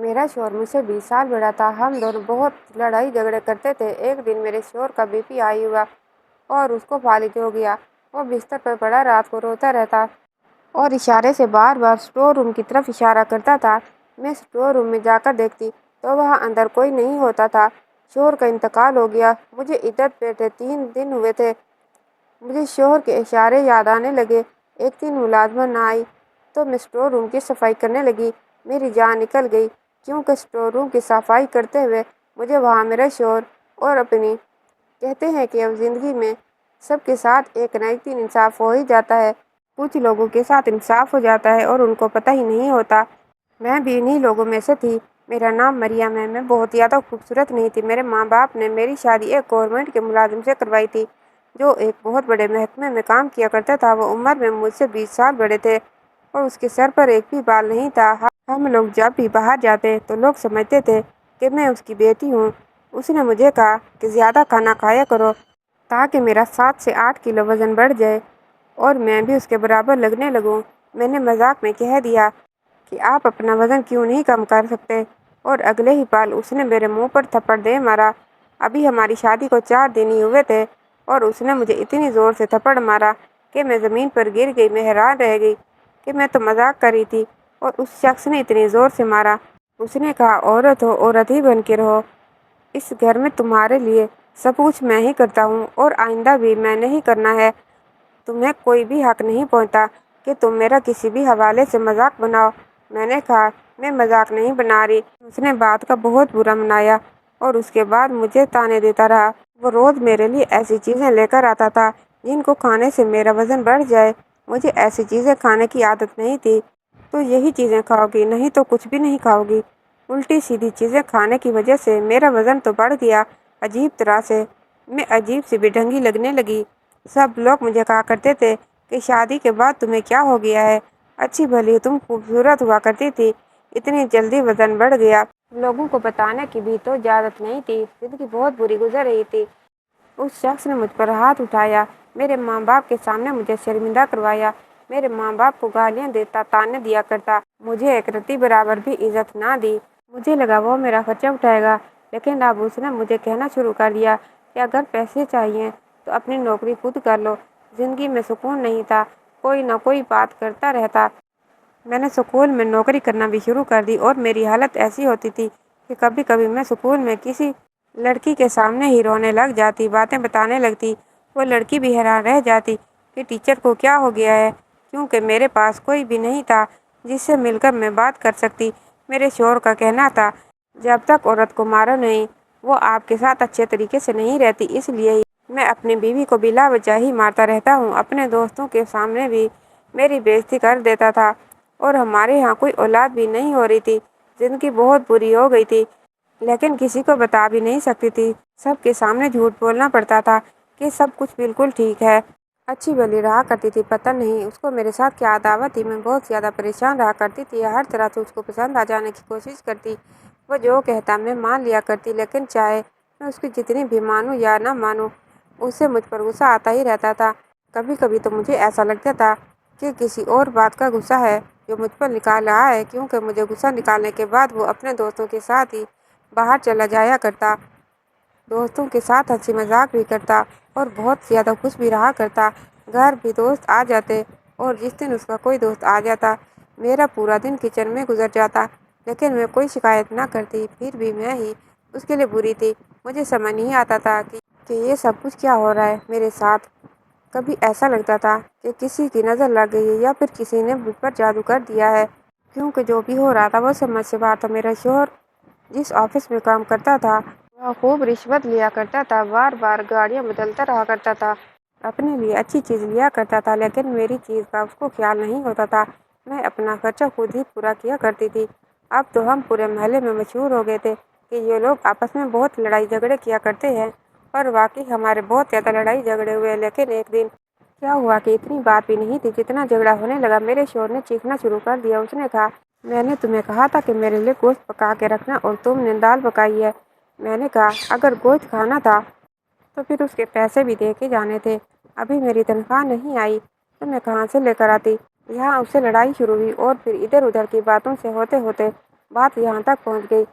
میرا شوہر مجھ سے 20 سال بڑا تھا۔ ہم دونوں بہت لڑائی جھگڑے کرتے تھے۔ ایک دن میرے شوہر کا بی پی ہائی ہوا اور اس کو فالج ہو گیا۔ وہ بستر پر پڑا رات کو روتا رہتا اور اشارے سے بار بار اسٹور روم کی طرف اشارہ کرتا تھا۔ میں اسٹور روم میں جا کر دیکھتی تو وہاں اندر کوئی نہیں ہوتا تھا۔ شوہر کا انتقال ہو گیا۔ مجھے عدت بیٹھے 3 دن ہوئے تھے۔ مجھے شوہر کے اشارے یاد آنے لگے۔ ایک دن ملازمہ نہ آئی تو میں اسٹور روم کی صفائی کرنے لگی۔ میری جان نکل گئی کیونکہ اسٹور روم کی صفائی کرتے ہوئے مجھے وہاں میرا شوہر اور اپنی کہتے ہیں کہ اب زندگی میں سب کے ساتھ ایک نہ ایک دن انصاف ہو ہی جاتا ہے۔ کچھ لوگوں کے ساتھ انصاف ہو جاتا ہے اور ان کو پتہ ہی نہیں ہوتا۔ میں بھی انہی لوگوں میں سے تھی۔ میرا نام مریم ہے۔ میں بہت زیادہ خوبصورت نہیں تھی۔ میرے ماں باپ نے میری شادی ایک گورنمنٹ کے ملازم سے کروائی تھی جو ایک بہت بڑے محکمے میں کام کیا کرتا تھا۔ وہ عمر میں مجھ سے 20 سال بڑے تھے اور اس کے سر پر ایک بھی بال نہیں تھا۔ ہم لوگ جب بھی باہر جاتے تو لوگ سمجھتے تھے کہ میں اس کی بیٹی ہوں۔ اس نے مجھے کہا کہ زیادہ کھانا کھایا کرو تاکہ میرا 7 سے 8 کلو وزن بڑھ جائے اور میں بھی اس کے برابر لگنے لگوں۔ میں نے مذاق میں کہہ دیا کہ آپ اپنا وزن کیوں نہیں کم کر سکتے اور اگلے ہی پل اس نے میرے منہ پر تھپڑ دے مارا۔ ابھی ہماری شادی کو 4 دن ہی ہوئے تھے اور اس نے مجھے اتنی زور سے تھپڑ مارا کہ میں زمین پر گر گئی۔ میں حیران رہ گئی کہ میں تو مذاق کر رہی تھی اور اس شخص نے اتنی زور سے مارا۔ اس نے کہا عورت ہو عورت ہی بن کے رہو۔ اس گھر میں تمہارے لیے سب کچھ میں ہی کرتا ہوں اور آئندہ بھی میں نے ہی کرنا ہے۔ تمہیں کوئی بھی حق نہیں پہنچتا کہ تم میرا کسی بھی حوالے سے مذاق بناؤ۔ میں نے کہا میں مذاق نہیں بنا رہی۔ اس نے بات کا بہت برا منایا اور اس کے بعد مجھے طعنے دیتا رہا۔ وہ روز میرے لیے ایسی چیزیں لے کر آتا تھا جن کو کھانے سے میرا وزن بڑھ جائے۔ مجھے ایسی چیزیں کھانے کی عادت نہیں تھی۔ تو یہی چیزیں کھاؤ گی نہیں تو کچھ بھی نہیں کھاؤ گی۔ الٹی سیدھی چیزیں کھانے کی وجہ سے میرا وزن تو بڑھ گیا عجیب طرح سے۔ میں عجیب سی بے ڈھنگی لگنے لگی۔ سب لوگ مجھے کہا کرتے تھے کہ شادی کے بعد تمہیں کیا ہو گیا ہے؟ اچھی بھلی تم خوبصورت ہوا کرتی تھی، اتنی جلدی وزن بڑھ گیا۔ لوگوں کو بتانے کی بھی تو اجازت نہیں تھی۔ زندگی بہت بری گزر رہی تھی۔ اس شخص نے مجھ پر ہاتھ اٹھایا۔ میرے ماں باپ کے سامنے مجھے شرمندہ کروایا۔ میرے ماں باپ کو گالیاں دیتا، طعنے دیا کرتا۔ مجھے ایک رتی برابر بھی عزت نہ دی۔ مجھے لگا وہ میرا خرچہ اٹھائے گا، لیکن اب اس نے مجھے کہنا شروع کر دیا کہ اگر پیسے چاہیے تو اپنی نوکری خود کر لو۔ زندگی میں سکون نہیں تھا۔ کوئی نہ کوئی بات کرتا رہتا۔ میں نے اسکول میں نوکری کرنا بھی شروع کر دی اور میری حالت ایسی ہوتی تھی کہ کبھی کبھی میں اسکول میں کسی لڑکی کے سامنے ہی رونے لگ جاتی، باتیں بتانے لگتی۔ وہ لڑکی بھی حیران رہ جاتی کہ ٹیچر کو کیا ہو گیا ہے، کیونکہ میرے پاس کوئی بھی نہیں تھا جس سے مل کر میں بات کر سکتی۔ میرے شوہر کا کہنا تھا جب تک عورت کو مارو نہیں وہ آپ کے ساتھ اچھے طریقے سے نہیں رہتی، اس لیے ہی میں اپنی بیوی کو بلا وجہ ہی مارتا رہتا ہوں۔ اپنے دوستوں کے سامنے بھی میری بے عزتی کر دیتا تھا اور ہمارے ہاں کوئی اولاد بھی نہیں ہو رہی تھی۔ زندگی بہت بری ہو گئی تھی لیکن کسی کو بتا بھی نہیں سکتی تھی۔ سب کے سامنے جھوٹ بولنا پڑتا تھا کہ سب کچھ بالکل ٹھیک ہے۔ اچھی بھلی رہا کرتی تھی۔ پتہ نہیں اس کو میرے ساتھ کیا عداوت تھی۔ میں بہت زیادہ پریشان رہا کرتی تھی۔ ہر طرح سے اس کو پسند آ جانے کی کوشش کرتی۔ وہ جو کہتا میں مان لیا کرتی، لیکن چاہے میں اس کی جتنی بھی مانوں یا نہ مانوں اسے مجھ پر غصہ آتا ہی رہتا تھا۔ کبھی کبھی تو مجھے ایسا لگتا تھا کہ کسی اور بات کا غصہ ہے جو مجھ پر نکال رہا ہے، کیونکہ مجھے غصہ نکالنے کے بعد وہ اپنے دوستوں کے ساتھ ہی باہر چلا جایا کرتا، دوستوں کے ساتھ ہنسی مذاق بھی کرتا اور بہت زیادہ خوش بھی رہا کرتا۔ گھر بھی دوست آ جاتے اور جس دن اس کا کوئی دوست آ جاتا میرا پورا دن کچن میں گزر جاتا، لیکن میں کوئی شکایت نہ کرتی۔ پھر بھی میں ہی اس کے لیے بری تھی۔ مجھے سمجھ نہیں آتا تھا کہ یہ سب کچھ کیا ہو رہا ہے میرے ساتھ۔ کبھی ایسا لگتا تھا کہ کسی کی نظر لگ گئی ہے یا پھر کسی نے مجھ پر جادو کر دیا ہے، کیونکہ جو بھی ہو رہا تھا وہ سمجھ سے باہر تھا۔ میرا شوہر جس آفس میں کام کرتا تھا وہ خوب رشوت لیا کرتا تھا، بار بار گاڑیاں بدلتا رہا کرتا تھا، اپنے لیے اچھی چیز لیا کرتا تھا، لیکن میری چیز کا اس کو خیال نہیں ہوتا تھا۔ میں اپنا خرچہ خود ہی پورا کیا کرتی تھی۔ اب تو ہم پورے محلے میں مشہور ہو گئے تھے کہ یہ لوگ آپس میں بہت لڑائی جھگڑے کیا کرتے ہیں، اور واقعی ہمارے بہت زیادہ لڑائی جھگڑے ہوئے۔ لیکن ایک دن کیا ہوا کہ اتنی بات بھی نہیں تھی، جتنا جھگڑا ہونے لگا میرے شوہر نے چیخنا شروع کر دیا۔ اس نے کہا میں نے تمہیں کہا تھا کہ میرے لیے گوشت پکا کے رکھنا اور تم نے دال پکائی ہے۔ میں نے کہا اگر گوشت کھانا تھا تو پھر اس کے پیسے بھی دے کے جانے تھے۔ ابھی میری تنخواہ نہیں آئی تو میں کہاں سے لے کر آتی؟ یہاں اس سے لڑائی شروع ہوئی اور پھر ادھر ادھر کی باتوں سے ہوتے ہوتے بات یہاں تک پہنچ گئی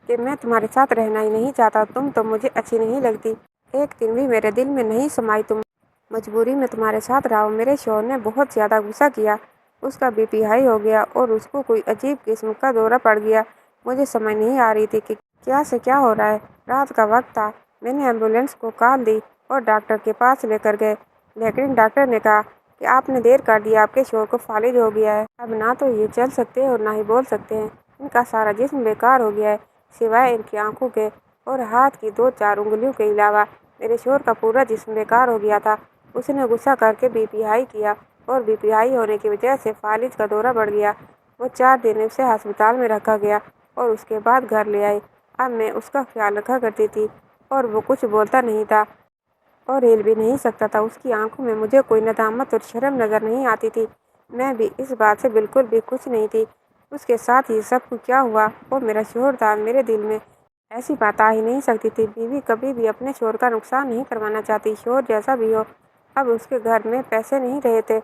کہ میں تمہارے ساتھ رہنا ہی نہیں چاہتا، تم تو مجھے اچھی نہیں لگتی، ایک دن بھی میرے دل میں نہیں سمائی تم، مجبوری میں تمہارے ساتھ رہا ہوں۔ میرے شوہر نے بہت زیادہ غصہ کیا، اس کا بی پی ہائی ہو گیا اور اس کو کوئی عجیب قسم کا دورہ پڑ گیا۔ مجھے سمجھ نہیں آ رہی تھی کہ کیا سے کیا ہو رہا ہے۔ رات کا وقت تھا، میں نے ایمبولینس کو کال دی اور ڈاکٹر کے پاس لے کر گئے، لیکن ڈاکٹر نے کہا کہ آپ نے دیر کر دی، آپ کے شوہر کو فالج ہو گیا ہے، اب نہ تو یہ چل سکتے اور نہ ہی بول سکتے ہیں، ان کا سارا جسم بیکار ہو گیا ہے، سوائے ان کی آنکھوں کے اور ہاتھ کی 2-4 انگلیوں کے علاوہ۔ میرے شوہر کا پورا جسم بیکار ہو گیا تھا، اس نے غصہ کر کے بی پی ہائی کیا اور بی پی ہائی ہونے کی وجہ سے فالج کا دورہ بڑھ گیا۔ وہ 4 دن اسے ہسپتال میں رکھا گیا اور اس کے بعد گھر لے آئے۔ اب میں اس کا خیال رکھا کرتی تھی اور وہ کچھ بولتا نہیں تھا اور ہل بھی نہیں سکتا تھا، اس کی آنکھوں میں مجھے کوئی ندامت اور شرم نظر نہیں آتی تھی۔ میں بھی اس بات سے بالکل بھی خوش نہیں تھی۔ اس کے ساتھ یہ سب کیا ہوا، وہ میرا شوہر تھا، میرے دل میں ایسی بات آ ہی نہیں سکتی تھی۔ بیوی کبھی بھی اپنے شوہر کا نقصان نہیں کروانا چاہتی، شوہر جیسا بھی ہو۔ اب اس کے گھر میں پیسے نہیں رہے تھے،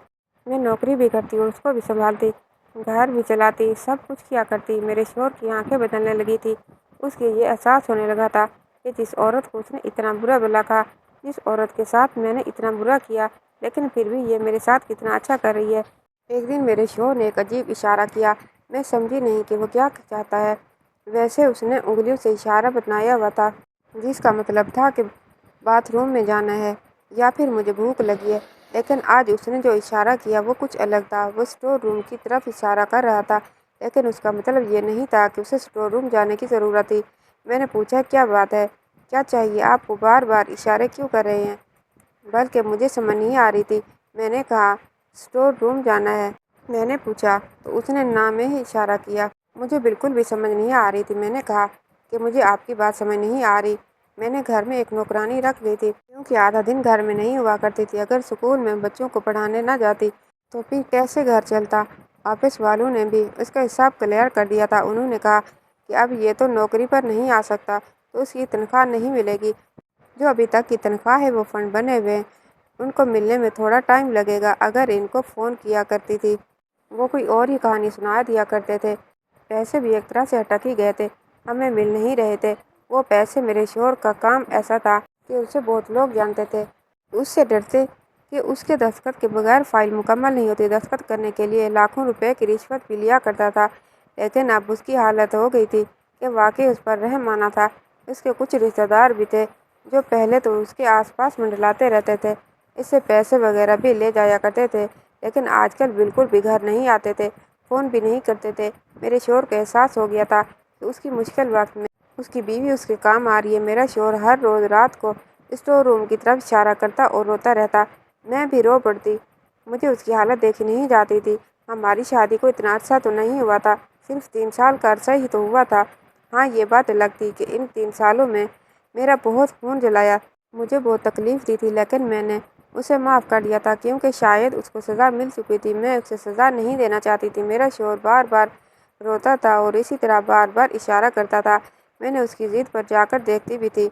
میں نوکری بھی کرتی اور اس کو بھی سنبھالتی، گھر بھی چلاتی، سب کچھ کیا کرتی۔ میرے شوہر کی آنکھیں بدلنے لگی تھی، اس کے یہ احساس ہونے لگا تھا کہ جس عورت کو اس نے اتنا برا بھلا کہا، جس عورت کے ساتھ میں نے اتنا برا کیا، لیکن پھر بھی یہ میرے ساتھ کتنا اچھا کر رہی ہے۔ ایک دن میرے شوہر نے ایک عجیب اشارہ کیا، میں سمجھی نہیں کہ وہ کیا چاہتا ہے۔ ویسے اس نے انگلیوں سے اشارہ بنایا ہوا تھا، جس کا مطلب تھا کہ باتھ روم میں جانا ہے یا پھر مجھے بھوک لگی ہے، لیکن آج اس نے جو اشارہ کیا وہ کچھ الگ تھا۔ وہ اسٹور روم کی طرف اشارہ کر رہا تھا، لیکن اس کا مطلب یہ نہیں تھا کہ اسے اسٹور روم جانے کی ضرورت تھی۔ میں نے پوچھا، کیا بات ہے، کیا چاہیے آپ کو؟ بار بار اشارے کیوں کر رہے ہیں؟ بلکہ مجھے سمجھ نہیں آ رہی تھی۔ میں نے کہا اسٹور روم جانا ہے۔ میں نے پوچھا تو اس نے نہ میں ہی اشارہ کیا۔ مجھے بالکل بھی سمجھ نہیں آ رہی تھی۔ میں نے کہا کہ مجھے آپ کی بات سمجھ نہیں آ رہی۔ میں نے گھر میں ایک نوکرانی رکھ لی تھی، کیونکہ آدھا دن گھر میں نہیں ہوا کرتی تھی۔ اگر اسکول میں بچوں کو پڑھانے نہ جاتی تو پھر کیسے گھر چلتا؟ آفس والوں نے بھی اس کا حساب کلیئر کر دیا تھا۔ انہوں نے کہا کہ اب یہ تو نوکری پر نہیں آ سکتا تو اس کی تنخواہ نہیں ملے گی، جو ابھی تک کی تنخواہ ہے وہ فنڈ بنے ہوئے ہیں، ان کو ملنے میں تھوڑا ٹائم لگے گا۔ اگر ان کو فون کیا کرتی تھی وہ کوئی اور ہی کہانی سنا دیا کرتے تھے۔ پیسے بھی ایک طرح سے اٹک ہی گئے تھے، ہمیں مل نہیں رہے تھے وہ پیسے۔ میرے شوہر کا کام ایسا تھا کہ اسے بہت لوگ جانتے تھے، اس سے ڈرتے کہ اس کے دستخط کے بغیر فائل مکمل نہیں ہوتی۔ دستخط کرنے کے لیے لاکھوں روپے کی رشوت بھی لیا کرتا تھا، لیکن اب اس کی حالت ہو گئی تھی کہ واقعی اس پر رحم آنا تھا۔ اس کے کچھ رشتہ دار بھی تھے جو پہلے تو اس کے آس پاس منڈلاتے رہتے تھے، اس سے پیسے وغیرہ بھی لے جایا کرتے تھے، لیکن آج کل بالکل بھی گھر نہیں آتے تھے، فون بھی نہیں کرتے تھے۔ میرے شوہر کو احساس ہو گیا تھا کہ اس کی مشکل وقت میں اس کی بیوی اس کے کام آ رہی ہے۔ میرا شوہر ہر روز رات کو اسٹور روم کی طرف اشارہ کرتا اور روتا رہتا، میں بھی رو پڑتی۔ مجھے اس کی حالت دیکھی نہیں جاتی تھی۔ ہماری شادی کو اتنا عرصہ تو نہیں ہوا تھا، صرف 3 سال کا عرصہ ہی تو ہوا تھا۔ ہاں یہ بات الگ تھی کہ ان 3 سالوں میں میرا بہت خون جلایا، مجھے بہت تکلیف دی تھی، لیکن میں نے اسے معاف کر دیا تھا کیونکہ شاید اس کو سزا مل چکی تھی۔ میں اسے سزا نہیں دینا چاہتی تھی۔ میرا شوہر بار بار روتا تھا اور اسی طرح بار بار اشارہ کرتا تھا۔ میں نے اس کی ضد پر جا کر دیکھتی بھی تھی،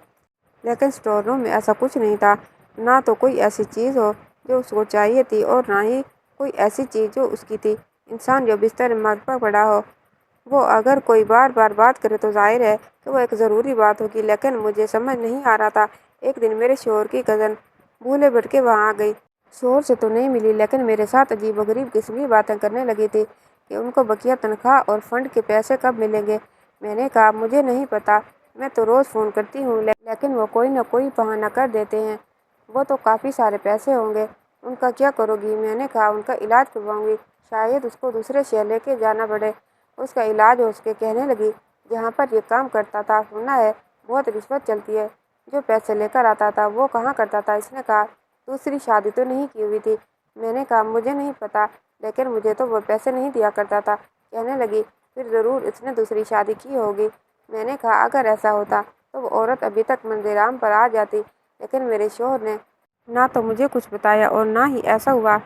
لیکن اسٹور روم میں ایسا کچھ نہیں تھا، نہ تو کوئی ایسی چیز ہو جو اس کو چاہیے تھی اور نہ ہی کوئی ایسی چیز جو اس کی تھی۔ انسان جو بستر میں مرد پر پڑا ہو، وہ اگر کوئی بار بار بات کرے تو ظاہر ہے کہ وہ ایک ضروری بات ہوگی، لیکن مجھے سمجھ نہیں آ رہا تھا۔ ایک دن میرے شوہر کی کزن بھولے بھٹکے وہاں آ گئی، شوہر سے تو نہیں ملی لیکن میرے ساتھ عجیب و غریب قسم کی باتیں کرنے لگی تھی کہ ان کو بقیہ تنخواہ اور فنڈ کے پیسے کب ملیں گے۔ میں نے کہا مجھے نہیں پتا، میں تو روز فون کرتی ہوں لیکن وہ کوئی نہ کوئی بہانہ کر دیتے ہیں۔ وہ تو کافی سارے پیسے ہوں گے، ان کا کیا کرو گی؟ میں نے کہا ان کا علاج کرواؤں گی، شاید اس کو دوسرے شہر لے کے جانا پڑے، اس کا علاج ہو۔ اس کے کہنے لگی جہاں پر یہ کام کرتا تھا سنا ہے بہت رشوت چلتی ہے، جو پیسے لے کر آتا تھا وہ کہاں کرتا تھا؟ اس نے کہا دوسری شادی تو نہیں کی ہوئی تھی۔ میں نے کہا مجھے نہیں پتا، لیکن مجھے تو وہ پیسے نہیں دیا کرتا تھا۔ کہنے لگی پھر ضرور اس نے دوسری شادی کی ہوگی۔ میں نے کہا اگر ایسا ہوتا تو وہ عورت ابھی تک منظر عام پر آ جاتی، لیکن میرے شوہر نے نہ تو مجھے کچھ بتایا اور نہ ہی ایسا ہوا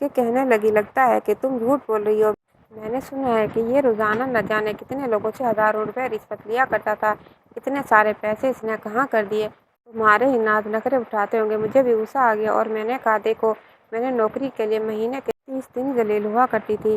کہ کہنے لگی لگتا ہے کہ تم جھوٹ بول رہی ہو، میں نے سنا ہے کہ یہ روزانہ نہ جانے کتنے لوگوں سے ہزاروں روپے رشوت لیا کرتا تھا، اتنے سارے پیسے اس نے کہاں کر دیے؟ تمہارے ہی ناز نخرے اٹھاتے ہوں گے۔ مجھے بھی غصہ آ گیا اور میں نے کہا دیکھو میں نے نوکری کے لیے مہینے کے 30 دن ذلیل ہوا کرتی تھی،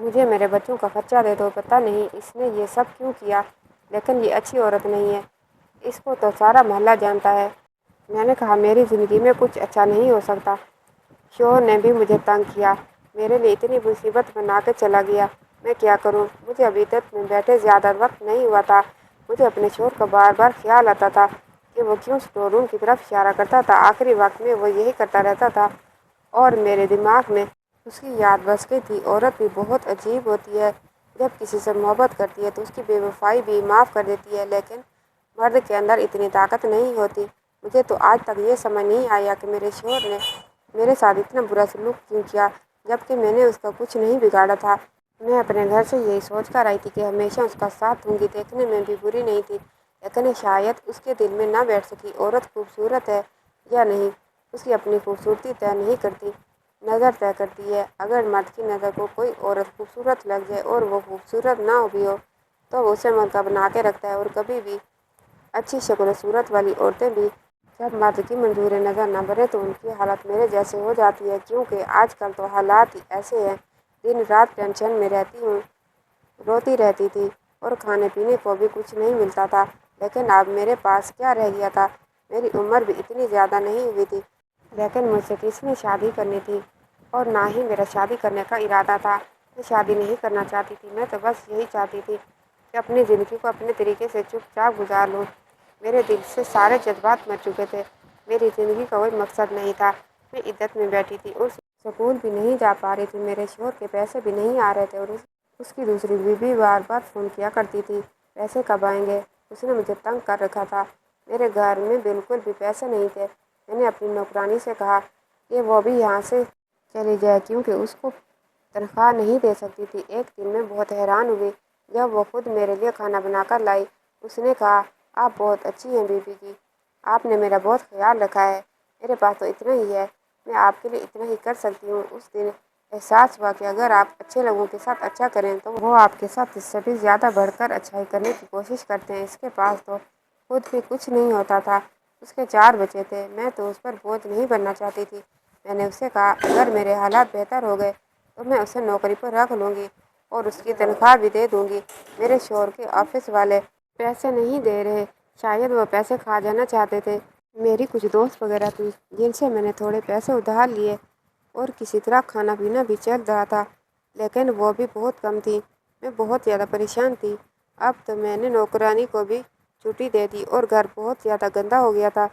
مجھے میرے بچوں کا خرچہ دے دو۔ پتہ نہیں اس نے یہ سب کیوں کیا، لیکن یہ اچھی عورت نہیں ہے، اس کو تو سارا محلہ جانتا ہے۔ میں نے کہا میری زندگی میں کچھ اچھا نہیں ہو سکتا۔ شوہر نے بھی مجھے تنگ کیا، میرے لیے اتنی مصیبت بنا کے چلا گیا، میں کیا کروں؟ مجھے ابھی تک میں بیٹھے زیادہ وقت نہیں ہوا تھا، مجھے اپنے شوہر کا بار بار خیال آتا تھا کہ وہ کیوں اسٹور روم کی طرف اشارہ کرتا تھا۔ آخری وقت میں وہ یہی کرتا رہتا تھا اور میرے دماغ میں اس کی یاد بس گئی تھی۔ عورت بھی بہت عجیب ہوتی ہے، جب کسی سے محبت کرتی ہے تو اس کی بے وفائی بھی معاف کر دیتی ہے، لیکن مرد کے اندر اتنی طاقت نہیں ہوتی۔ مجھے تو آج تک یہ سمجھ نہیں آیا کہ میرے شوہر نے میرے ساتھ اتنا برا سلوک کیوں کیا، جبکہ میں نے اس کا کچھ نہیں بگاڑا تھا۔ میں اپنے گھر سے یہی سوچ کر آئی تھی کہ ہمیشہ اس کا ساتھ دوں گی۔ دیکھنے میں بھی بری نہیں تھی، لیکن شاید اس کے دل میں نہ بیٹھ سکی۔ عورت خوبصورت ہے یا نہیں، اس کی اپنی خوبصورتی طے نہیں کرتی، نظر طے کرتی ہے۔ اگر مرد کی نظر کو کوئی عورت خوبصورت لگ جائے اور وہ خوبصورت نہ بھی ہو تو وہ اسے مرغا بنا کے رکھتا ہے۔ اور کبھی بھی اچھی شکل و صورت والی عورتیں بھی جب مرد کی منظور نظر نہ بنے تو ان کی حالت میرے جیسے ہو جاتی ہے، کیونکہ آج کل تو حالات ہی ایسے ہیں۔ دن رات ٹینشن میں رہتی ہوں، روتی رہتی تھی اور کھانے پینے کو بھی کچھ نہیں ملتا تھا، لیکن اب میرے پاس کیا رہ گیا تھا؟ میری عمر بھی اتنی زیادہ نہیں ہوئی تھی، لیکن مجھ سے کس نے شادی کرنی تھی، اور نہ ہی میرا شادی کرنے کا ارادہ تھا۔ میں شادی نہیں کرنا چاہتی تھی، میں تو بس یہی چاہتی تھی کہ اپنی زندگی کو اپنے طریقے سے چپ چاپ گزار لوں۔ میرے دل سے سارے جذبات مر چکے تھے، میری زندگی کا کوئی مقصد نہیں تھا۔ میں عدت میں بیٹھی تھی اور سکول بھی نہیں جا پا رہی تھی، میرے شوہر کے پیسے بھی نہیں آ رہے تھے اور اس کی دوسری بیوی بار بار فون کیا کرتی تھی، پیسے کب آئیں گے؟ اس نے مجھے تنگ کر رکھا تھا۔ میرے گھر میں بالکل بھی پیسے نہیں تھے۔ میں نے اپنی نوکرانی سے کہا کہ وہ بھی یہاں سے چلی جائے، کیونکہ اس کو تنخواہ نہیں دے سکتی تھی۔ ایک دن میں بہت حیران ہوئی جب وہ خود میرے لیے کھانا بنا کر لائی۔ اس نے کہا آپ بہت اچھی ہیں بیبی جی، آپ نے میرا بہت خیال رکھا ہے۔ میرے پاس تو اتنا ہی ہے، میں آپ کے لیے اتنا ہی کر سکتی ہوں۔ اس دن احساس ہوا کہ اگر آپ اچھے لوگوں کے ساتھ اچھا کریں تو وہ آپ کے ساتھ اس سے بھی زیادہ بڑھ کر اچھائی کرنے کی کوشش کرتے ہیں۔ اس کے پاس تو خود بھی کچھ نہیں ہوتا تھا، اس کے 4 بچے تھے، میں تو اس پر بوجھ نہیں بننا چاہتی تھی۔ میں نے اسے کہا اگر میرے حالات بہتر ہو گئے تو میں اسے نوکری پر رکھ لوں گی اور اس کی تنخواہ بھی دے دوں گی۔ میرے شوہر کے آفس والے پیسے نہیں دے رہے، شاید وہ پیسے کھا جانا چاہتے تھے۔ میری کچھ دوست وغیرہ تھی جن سے میں نے تھوڑے پیسے ادھار لیے اور کسی طرح کھانا پینا بھی چل رہا تھا، لیکن وہ بھی بہت کم تھی۔ میں بہت زیادہ پریشان تھی۔ اب تو میں نے نوکرانی کو بھی چھٹی دے دی اور گھر بہت زیادہ گندا ہو گیا تھا۔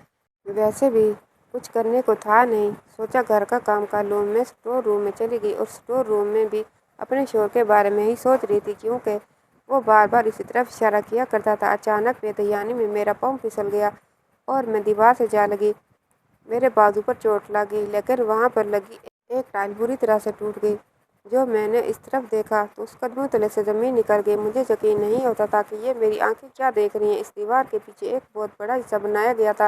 ویسے بھی کچھ کرنے کو تھا نہیں، سوچا گھر کا کام کر لوں۔ میں اسٹور روم میں چلی گئی اور اسٹور روم میں بھی اپنے شوہر کے بارے میں ہی سوچ رہی تھی، کیونکہ وہ بار بار اسی طرف اشارہ کیا کرتا تھا۔ اچانک بے دھیانی میں میرا پاؤں پھسل گیا اور میں دیوار سے جا لگی۔ میرے بازو پر چوٹ لگی، لیکن وہاں پر لگی ایک ٹائل بری طرح سے ٹوٹ گئی۔ جو میں نے اس طرف دیکھا تو اس قدموں تلے سے زمین نکل گئی۔ مجھے یقین نہیں ہوتا تھا کہ یہ میری آنکھیں کیا دیکھ رہی ہیں۔ اس دیوار کے پیچھے ایک بہت بڑا حصہ بنایا گیا تھا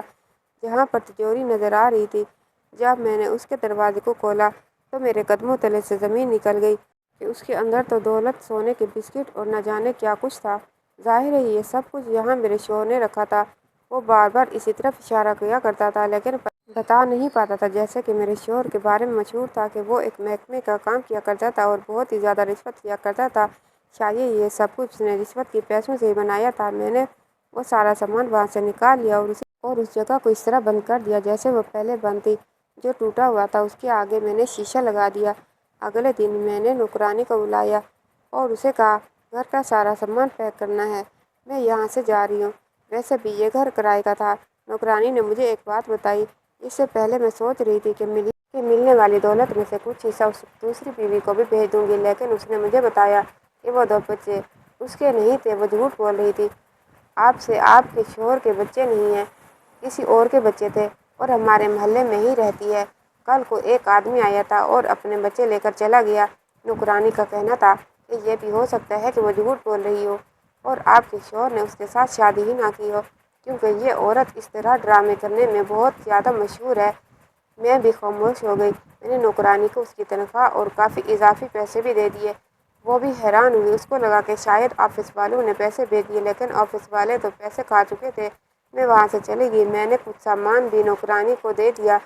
جہاں پر تجوری نظر آ رہی تھی۔ جب میں نے اس کے دروازے کو کھولا تو میرے قدموں تلے سے زمین نکل گئی کہ اس کے اندر تو دولت، سونے کے بسکٹ اور نہ جانے کیا کچھ تھا۔ ظاہر ہے یہ سب کچھ یہاں میرے شوہر نے رکھا تھا۔ وہ بار بار اسی طرف اشارہ کیا کرتا تھا، لیکن بتا نہیں پاتا تھا۔ جیسے کہ میرے شوہر کے بارے میں مشہور تھا کہ وہ ایک محکمے کا کام کیا کرتا تھا اور بہت ہی زیادہ رشوت لیا کرتا تھا۔ شاید یہ سب کچھ اس نے رشوت کے پیسوں سے ہی بنایا تھا۔ میں نے وہ سارا سامان وہاں سے نکال لیا اور اس جگہ کو اس طرح بند کر دیا جیسے وہ پہلے بند تھی۔ جو ٹوٹا ہوا تھا اس کے آگے میں نے شیشہ لگا دیا۔ اگلے دن میں نے نوکرانی کو بلایا اور اسے کہا گھر کا سارا سامان پیک کرنا ہے، میں یہاں سے جا رہی ہوں۔ ویسے بھی یہ گھر کرائے کا تھا۔ نوکرانی نے مجھے ایک بات بتائی، اس سے پہلے میں سوچ رہی تھی کہ ملنے والی دولت میں سے کچھ حصہ اس دوسری بیوی کو بھی بھیج دوں گی، لیکن اس نے مجھے بتایا کہ وہ 2 بچے اس کے نہیں تھے۔ وہ جھوٹ بول رہی تھی۔ آپ سے آپ کے شوہر کے بچے نہیں ہیں، کسی اور کے بچے تھے اور ہمارے محلے میں ہی رہتی ہے۔ کل کو ایک آدمی آیا تھا اور اپنے بچے لے کر چلا گیا۔ نوکرانی کا کہنا تھا کہ یہ بھی ہو سکتا ہے کہ وہ جھوٹ بول رہی ہو اور آپ کے شوہر نے اس کے ساتھ شادی ہی نہ کی ہو، کیونکہ یہ عورت اس طرح ڈرامے کرنے میں بہت زیادہ مشہور ہے۔ میں بھی خاموش ہو گئی۔ میں نے نوکرانی کو اس کی تنخواہ اور کافی اضافی پیسے بھی دے دیے۔ وہ بھی حیران ہوئی، اس کو لگا کہ شاید آفس والوں نے پیسے بھیج دیے، لیکن آفس والے تو پیسے کھا چکے تھے۔ میں وہاں سے چلی گئی۔ میں نے کچھ سامان بھی نوکرانی کو دے دیا۔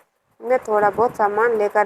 میں تھوڑا بہت سامان لے کر